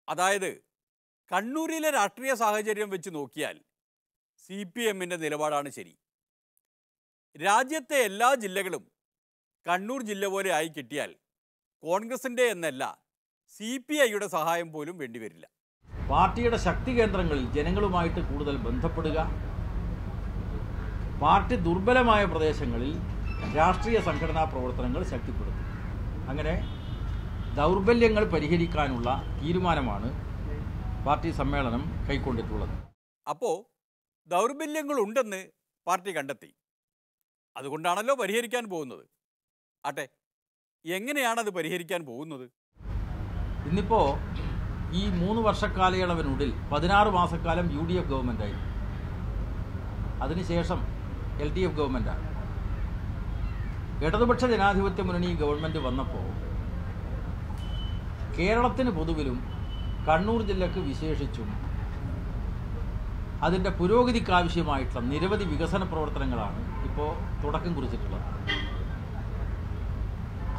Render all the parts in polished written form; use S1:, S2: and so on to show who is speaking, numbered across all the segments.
S1: അതായത് കണ്ണൂരിലെ രാഷ്ട്രീയ സാഹചര്യം വെച്ച് നോക്കിയാൽ CPMന്റെ നിലപാടാണ് ശരി. രാജ്യത്തെ എല്ലാ ജില്ലകളും കണ്ണൂർ ജില്ല പോലെ ആയി കിട്ടിയാൽ കോൺഗ്രസിൻ്റെ എന്നല്ല CPIയുടെ സഹായം പോലും വേണ്ടിവരില്ല.
S2: പാർട്ടിയുടെ ശക്തി കേന്ദ്രങ്ങളിൽ ജനങ്ങളുമായിട്ട് കൂടുതൽ ബന്ധപ്പെടുക, പാർട്ടി ദുർബലമായ പ്രദേശങ്ങളിൽ രാഷ്ട്രീയ സംഘടനാ പ്രവർത്തനങ്ങൾ ശക്തിപ്പെടുത്തുക, അങ്ങനെ ദൗർബല്യങ്ങൾ പരിഹരിക്കാനുള്ള തീരുമാനമാണ് പാർട്ടി സമ്മേളനം കൈക്കൊണ്ടിട്ടുള്ളത്.
S1: അപ്പോൾ ദൗർബല്യങ്ങളുണ്ടെന്ന് പാർട്ടി കണ്ടെത്തി, അതുകൊണ്ടാണല്ലോ പരിഹരിക്കാൻ പോകുന്നത്. ആട്ടെ, എങ്ങനെയാണത് പരിഹരിക്കാൻ പോകുന്നത്?
S2: ഇന്നിപ്പോൾ ഈ 3 വർഷക്കാലയളവിനുള്ളിൽ 16 മാസക്കാലം UDF ഗവൺമെൻറ്റായി, അതിനുശേഷം LDF ഗവൺമെൻറ്റാണ്. ഇടതുപക്ഷ ജനാധിപത്യ മുന്നണി ഗവൺമെൻറ് വന്നപ്പോൾ കേരളത്തിന് പൊതുവിലും കണ്ണൂർ ജില്ലക്ക് വിശേഷിച്ചും അതിൻ്റെ പുരോഗതിക്കാവശ്യമായിട്ടുള്ള നിരവധി വികസന പ്രവർത്തനങ്ങളാണ് ഇപ്പോൾ തുടക്കം കുറിച്ചിട്ടുള്ളത്.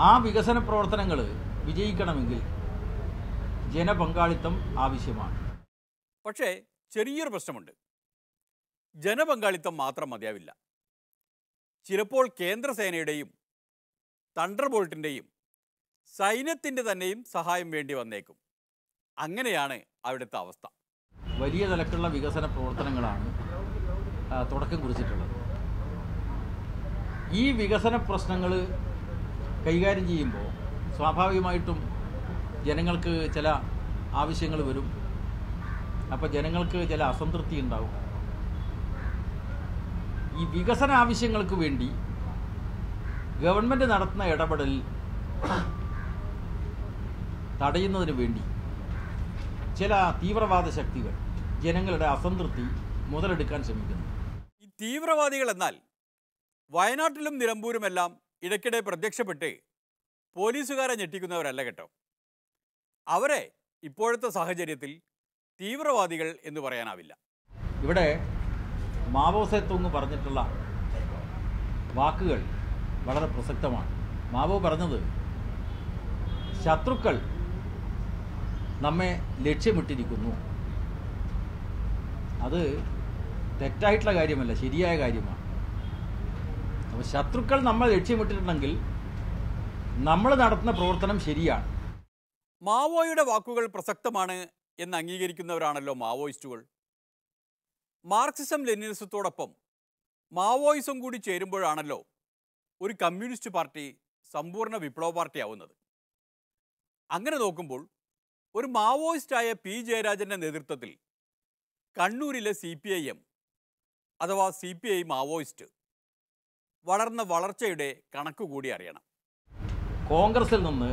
S2: ആ വികസന പ്രവർത്തനങ്ങൾ വിജയിക്കണമെങ്കിൽ ജനപങ്കാളിത്തം ആവശ്യമാണ്.
S1: പക്ഷേ ചെറിയൊരു പ്രശ്നമുണ്ട്. ജനപങ്കാളിത്തം മാത്രം മതിയാവില്ല. ചിലപ്പോൾ കേന്ദ്രസേനയുടെയും തണ്ടർബോൾട്ടിൻ്റെയും സൈന്യത്തിൻ്റെ തന്നെയും സഹായം വേണ്ടി വന്നേക്കും. അങ്ങനെയാണ് അവിടുത്തെ അവസ്ഥ.
S2: വലിയ നിലക്കുള്ള വികസന പ്രവർത്തനങ്ങളാണ് തുടക്കം കുറിച്ചിട്ടുള്ളത്. ഈ വികസന പ്രശ്നങ്ങൾ കൈകാര്യം ചെയ്യുമ്പോൾ സ്വാഭാവികമായിട്ടും ജനങ്ങൾക്ക് ചില ആവശ്യങ്ങൾ വരും. അപ്പോൾ ജനങ്ങൾക്ക് ചില അസംതൃപ്തി ഉണ്ടാവും. ഈ വികസന ആവശ്യങ്ങൾക്ക് വേണ്ടി ഗവൺമെൻറ് നടത്തുന്ന ഇടപെടൽ തടയുന്നതിന് വേണ്ടി ചില തീവ്രവാദ ശക്തികൾ ജനങ്ങളുടെ അസംതൃപ്തി മുതലെടുക്കാൻ ശ്രമിക്കുന്നു.
S1: ഈ തീവ്രവാദികൾ എന്നാൽ വയനാട്ടിലും നിലമ്പൂരുമെല്ലാം ഇടയ്ക്കിടെ പ്രത്യക്ഷപ്പെട്ട് പോലീസുകാരെ ഞെട്ടിക്കുന്നവരല്ല കേട്ടോ. അവരെ ഇപ്പോഴത്തെ സാഹചര്യത്തിൽ തീവ്രവാദികൾ എന്ന് പറയാനാവില്ല.
S2: ഇവിടെ മാവോ സേതുങ് പറഞ്ഞിട്ടുള്ള വാക്കുകൾ വളരെ പ്രസക്തമാണ്. മാവോ പറഞ്ഞത് ശത്രുക്കൾ നമ്മെ ലക്ഷ്യമിട്ടിരിക്കുന്നു. അത് തെറ്റായിട്ടുള്ള കാര്യമല്ല, ശരിയായ കാര്യമാണ്. അപ്പോൾ ശത്രുക്കൾ നമ്മൾ ലക്ഷ്യമിട്ടിട്ടുണ്ടെങ്കിൽ നമ്മൾ നടത്തുന്ന പ്രവർത്തനം ശരിയാണ്.
S1: മാവോയുടെ വാക്കുകൾ പ്രസക്തമാണ് എന്ന് അംഗീകരിക്കുന്നവരാണല്ലോ മാവോയിസ്റ്റുകൾ. മാർക്സിസം ലെനിനിസത്തോടൊപ്പം മാവോയിസം കൂടി ചേരുമ്പോഴാണല്ലോ ഒരു കമ്മ്യൂണിസ്റ്റ് പാർട്ടി സമ്പൂർണ്ണ വിപ്ലവ പാർട്ടി ആവുന്നത്. അങ്ങനെ നോക്കുമ്പോൾ ഒരു മാവോയിസ്റ്റായ P. ജയരാജൻ്റെ നേതൃത്വത്തിൽ കണ്ണൂരിലെ CPIM അഥവാ CPI മാവോയിസ്റ്റ് വളർന്ന വളർച്ചയുടെ കണക്ക് കൂടി അറിയണം.
S2: കോൺഗ്രസിൽ നിന്ന്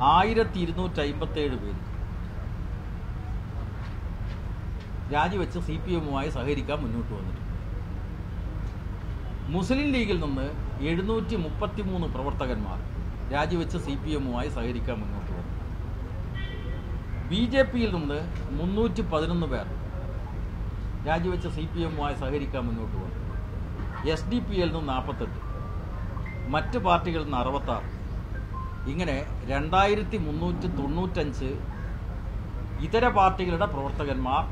S2: 1257 പേര് രാജിവെച്ച് CPMുമായി സഹകരിക്കാൻ മുന്നോട്ട് വന്നിട്ടുണ്ട്. മുസ്ലിം ലീഗിൽ നിന്ന് 733 പ്രവർത്തകന്മാർ രാജിവെച്ച് CPMുമായി സഹകരിക്കാൻ മുന്നോട്ട് വന്നു. BJPയിൽ നിന്ന് 311 പേർ രാജിവെച്ച് CPMുമായി സഹകരിക്കാൻ മുന്നോട്ട് വന്നു. SDPയിൽ നിന്ന് 48, മറ്റ് പാർട്ടികളിൽ നിന്ന് 66. ഇങ്ങനെ 2395 ഇതര പാർട്ടികളുടെ പ്രവർത്തകന്മാർ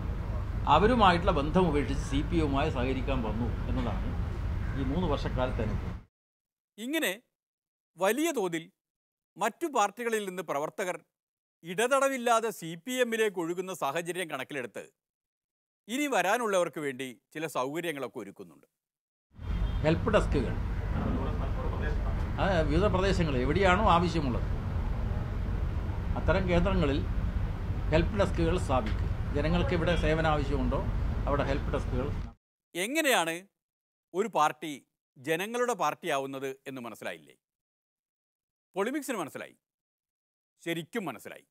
S2: അവരുമായിട്ടുള്ള ബന്ധം ഉപേക്ഷിച്ച് CPMുമായി സഹകരിക്കാൻ വന്നു എന്നതാണ് ഈ 3 വർഷക്കാലത്ത് അനുഭവം.
S1: ഇങ്ങനെ വലിയ തോതിൽ മറ്റു പാർട്ടികളിൽ നിന്ന് പ്രവർത്തകർ ഇടതടവില്ലാതെ CPMലേക്ക് ഒഴുകുന്ന സാഹചര്യം കണക്കിലെടുത്ത് ഇനി വരാനുള്ളവർക്ക് വേണ്ടി ചില സൗകര്യങ്ങളൊക്കെ ഒരുക്കുന്നുണ്ട്.
S2: ഹെൽപ്പ് ഡെസ്കുകൾ വിവിധ പ്രദേശങ്ങളിൽ എവിടെയാണോ ആവശ്യമുള്ളത് അത്തരം കേന്ദ്രങ്ങളിൽ ഹെൽപ്പ് ഡെസ്കുകൾ സ്ഥാപിക്കുക. ജനങ്ങൾക്ക് എവിടെ സേവന ആവശ്യമുണ്ടോ അവിടെ ഹെൽപ്പ് ഡെസ്കുകൾ.
S1: എങ്ങനെയാണ് ഒരു പാർട്ടി ജനങ്ങളുടെ പാർട്ടിയാവുന്നത് എന്ന് മനസ്സിലായില്ലേ? പൊളിമിക്സിന് മനസ്സിലായി, ശരിക്കും മനസ്സിലായി.